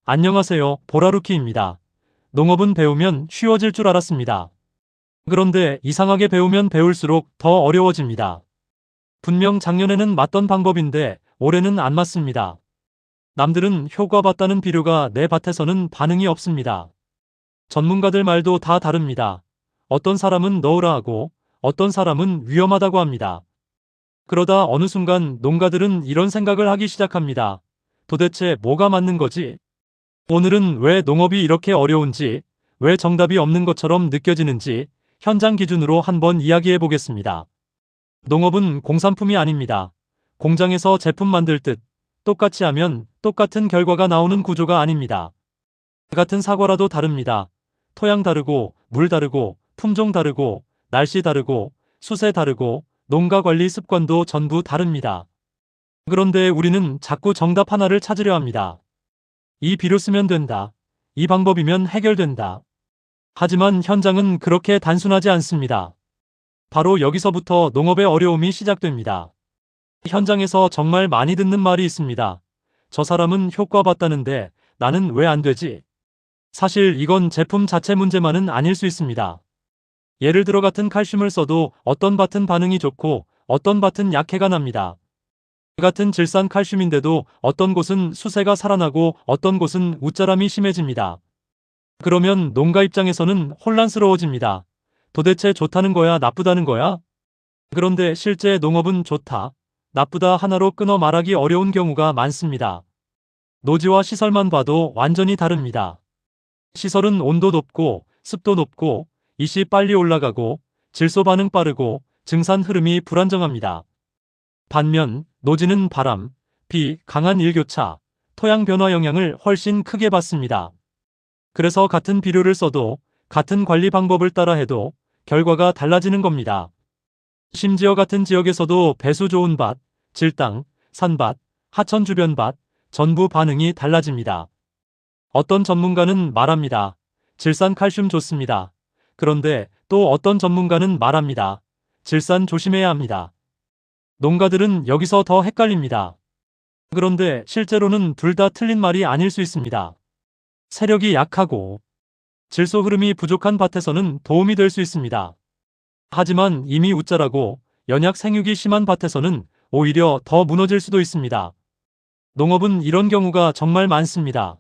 안녕하세요. 보라루키입니다. 농업은 배우면 쉬워질 줄 알았습니다. 그런데 이상하게 배우면 배울수록 더 어려워집니다. 분명 작년에는 맞던 방법인데 올해는 안 맞습니다. 남들은 효과 봤다는 비료가 내 밭에서는 반응이 없습니다. 전문가들 말도 다 다릅니다. 어떤 사람은 넣으라 하고 어떤 사람은 위험하다고 합니다. 그러다 어느 순간 농가들은 이런 생각을 하기 시작합니다. 도대체 뭐가 맞는 거지? 오늘은 왜 농업이 이렇게 어려운지, 왜 정답이 없는 것처럼 느껴지는지 현장 기준으로 한번 이야기해 보겠습니다. 농업은 공산품이 아닙니다. 공장에서 제품 만들 듯 똑같이 하면 똑같은 결과가 나오는 구조가 아닙니다. 같은 사과라도 다릅니다. 토양 다르고, 물 다르고, 품종 다르고, 날씨 다르고, 수세 다르고, 농가 관리 습관도 전부 다릅니다. 그런데 우리는 자꾸 정답 하나를 찾으려 합니다. 이 비료 쓰면 된다. 이 방법이면 해결된다. 하지만 현장은 그렇게 단순하지 않습니다. 바로 여기서부터 농업의 어려움이 시작됩니다. 현장에서 정말 많이 듣는 말이 있습니다. 저 사람은 효과 봤다는데 나는 왜 안 되지? 사실 이건 제품 자체 문제만은 아닐 수 있습니다. 예를 들어 같은 칼슘을 써도 어떤 밭은 반응이 좋고 어떤 밭은 약해가 납니다. 같은 질산 칼슘인데도 어떤 곳은 수세가 살아나고 어떤 곳은 웃자람이 심해집니다. 그러면 농가 입장에서는 혼란스러워집니다. 도대체 좋다는 거야, 나쁘다는 거야? 그런데 실제 농업은 좋다, 나쁘다 하나로 끊어 말하기 어려운 경우가 많습니다. 노지와 시설만 봐도 완전히 다릅니다. 시설은 온도 높고 습도 높고 이시 빨리 올라가고 질소 반응 빠르고 증산 흐름이 불안정합니다. 반면 노지는 바람, 비, 강한 일교차, 토양 변화 영향을 훨씬 크게 받습니다. 그래서 같은 비료를 써도 같은 관리 방법을 따라 해도 결과가 달라지는 겁니다. 심지어 같은 지역에서도 배수 좋은 밭, 질땅, 산밭, 하천 주변 밭, 전부 반응이 달라집니다. 어떤 전문가는 말합니다. 질산 칼슘 좋습니다. 그런데 또 어떤 전문가는 말합니다. 질산 조심해야 합니다. 농가들은 여기서 더 헷갈립니다. 그런데 실제로는 둘 다 틀린 말이 아닐 수 있습니다. 세력이 약하고 질소 흐름이 부족한 밭에서는 도움이 될 수 있습니다. 하지만 이미 웃자라고 연약 생육이 심한 밭에서는 오히려 더 무너질 수도 있습니다. 농업은 이런 경우가 정말 많습니다.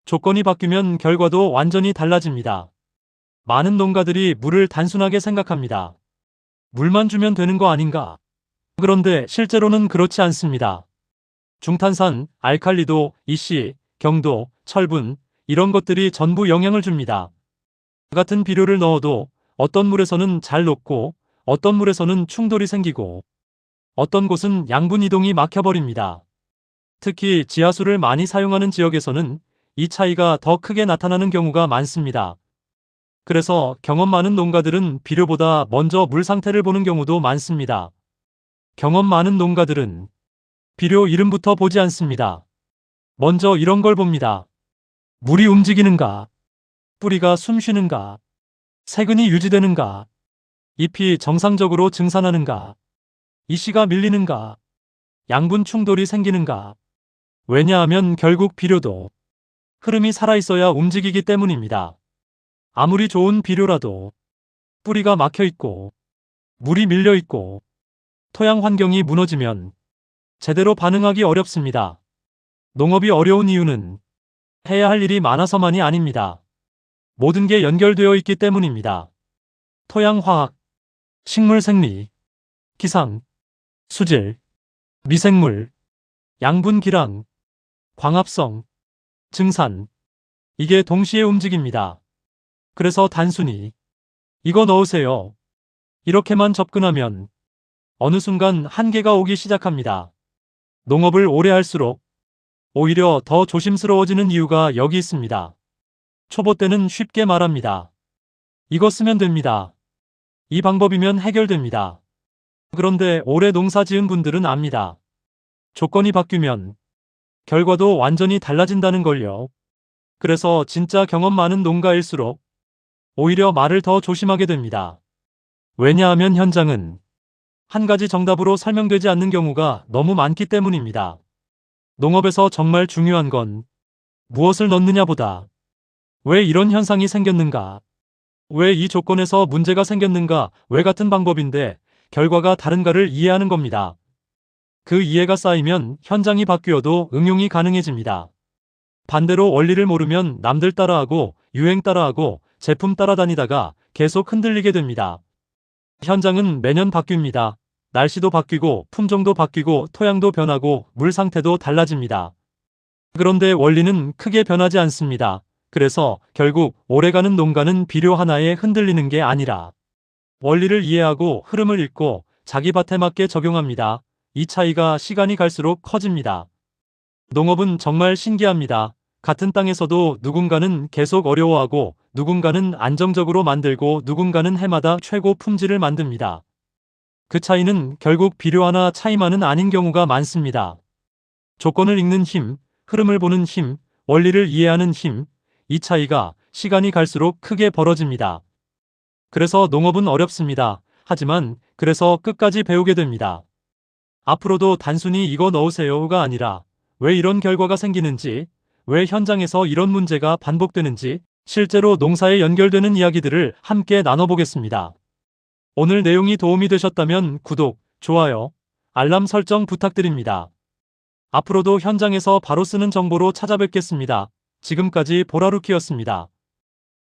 조건이 바뀌면 결과도 완전히 달라집니다. 많은 농가들이 물을 단순하게 생각합니다. 물만 주면 되는 거 아닌가? 그런데 실제로는 그렇지 않습니다. 중탄산, 알칼리도, 이씨, 경도, 철분, 이런 것들이 전부 영향을 줍니다. 같은 비료를 넣어도 어떤 물에서는 잘 녹고 어떤 물에서는 충돌이 생기고 어떤 곳은 양분 이동이 막혀버립니다. 특히 지하수를 많이 사용하는 지역에서는 이 차이가 더 크게 나타나는 경우가 많습니다. 그래서 경험 많은 농가들은 비료보다 먼저 물 상태를 보는 경우도 많습니다. 경험 많은 농가들은 비료 이름부터 보지 않습니다. 먼저 이런 걸 봅니다. 물이 움직이는가? 뿌리가 숨 쉬는가? 세근이 유지되는가? 잎이 정상적으로 증산하는가? 이씨가 밀리는가? 양분 충돌이 생기는가? 왜냐하면 결국 비료도 흐름이 살아있어야 움직이기 때문입니다. 아무리 좋은 비료라도 뿌리가 막혀있고 물이 밀려있고 토양 환경이 무너지면 제대로 반응하기 어렵습니다. 농업이 어려운 이유는 해야 할 일이 많아서만이 아닙니다. 모든 게 연결되어 있기 때문입니다. 토양 화학, 식물 생리, 기상, 수질, 미생물, 양분 기량, 광합성, 증산, 이게 동시에 움직입니다. 그래서 단순히 이거 넣으세요, 이렇게만 접근하면 어느 순간 한계가 오기 시작합니다. 농업을 오래 할수록 오히려 더 조심스러워지는 이유가 여기 있습니다. 초보 때는 쉽게 말합니다. 이거 쓰면 됩니다. 이 방법이면 해결됩니다. 그런데 오래 농사 지은 분들은 압니다. 조건이 바뀌면 결과도 완전히 달라진다는 걸요. 그래서 진짜 경험 많은 농가일수록 오히려 말을 더 조심하게 됩니다. 왜냐하면 현장은 한 가지 정답으로 설명되지 않는 경우가 너무 많기 때문입니다. 농업에서 정말 중요한 건 무엇을 넣느냐 보다. 왜 이런 현상이 생겼는가? 왜 이 조건에서 문제가 생겼는가? 왜 같은 방법인데 결과가 다른가를 이해하는 겁니다. 그 이해가 쌓이면 현장이 바뀌어도 응용이 가능해집니다. 반대로 원리를 모르면 남들 따라하고 유행 따라하고 제품 따라다니다가 계속 흔들리게 됩니다. 현장은 매년 바뀝니다. 날씨도 바뀌고 품종도 바뀌고 토양도 변하고 물 상태도 달라집니다. 그런데 원리는 크게 변하지 않습니다. 그래서 결국 오래가는 농가는 비료 하나에 흔들리는 게 아니라 원리를 이해하고 흐름을 읽고 자기 밭에 맞게 적용합니다. 이 차이가 시간이 갈수록 커집니다. 농업은 정말 신기합니다. 같은 땅에서도 누군가는 계속 어려워하고 누군가는 안정적으로 만들고 누군가는 해마다 최고 품질을 만듭니다. 그 차이는 결국 비료 하나 차이만은 아닌 경우가 많습니다. 조건을 읽는 힘, 흐름을 보는 힘, 원리를 이해하는 힘, 이 차이가 시간이 갈수록 크게 벌어집니다. 그래서 농업은 어렵습니다. 하지만 그래서 끝까지 배우게 됩니다. 앞으로도 단순히 이거 넣으세요가 아니라 왜 이런 결과가 생기는지, 왜 현장에서 이런 문제가 반복되는지, 실제로 농사에 연결되는 이야기들을 함께 나눠보겠습니다. 오늘 내용이 도움이 되셨다면 구독, 좋아요, 알람 설정 부탁드립니다. 앞으로도 현장에서 바로 쓰는 정보로 찾아뵙겠습니다. 지금까지 보라루키였습니다.